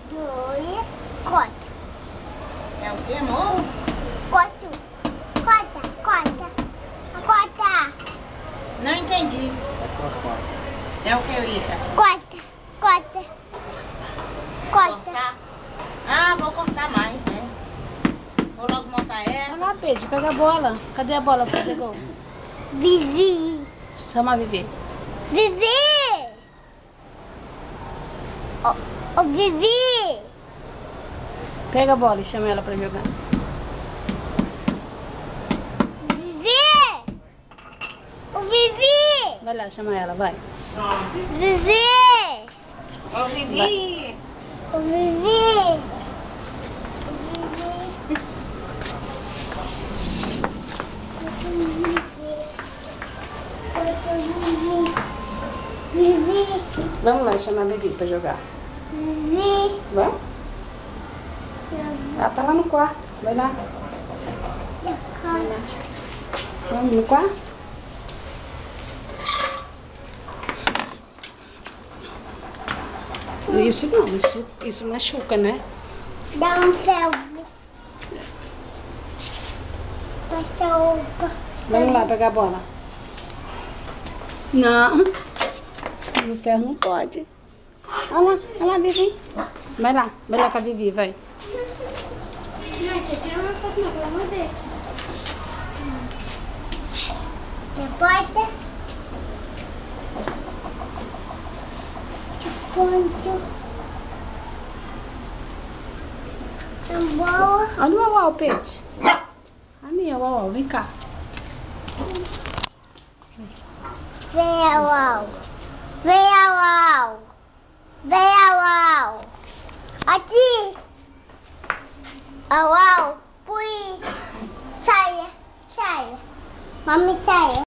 Joia, corta. É o que, amor? Corta. Corta. Não entendi. É o que, Ita? Corta. Cortar? Ah, vou cortar mais, né? Vou logo montar Vai essa. lá, Pedro, pega a bola. Cadê a bola pra fazer gol? Vivi. Chama a Vivi. Vivi. Ô, Vivi. Pega a bola e chama ela pra jogar. Vivi. Ô, Vivi. Vai lá, chama ela, vai. Vivi. Ô, Vivi! Ô, Vivi. Vivi. Vamos lá chamar a Vivi pra jogar. Vivi. Vai? Ela tá lá no quarto. Vai lá. Vamos no quarto? Isso não, isso machuca, né? Dá um selfie. Passa roupa. Vamos lá pegar a bola. Não. No ferro não pode. Olha lá, Vivi. Vai lá com a Vivi, vai. Não, tia, tira uma foto não, pelo amor de Deus. Repórter. Ponto. Boa. Olha o uau, Pete. A minha, uau, vem cá. Venha, uau. Venha, uau. Venha, uau. Aqui. Uau. Fui. Saia. Mami, saia.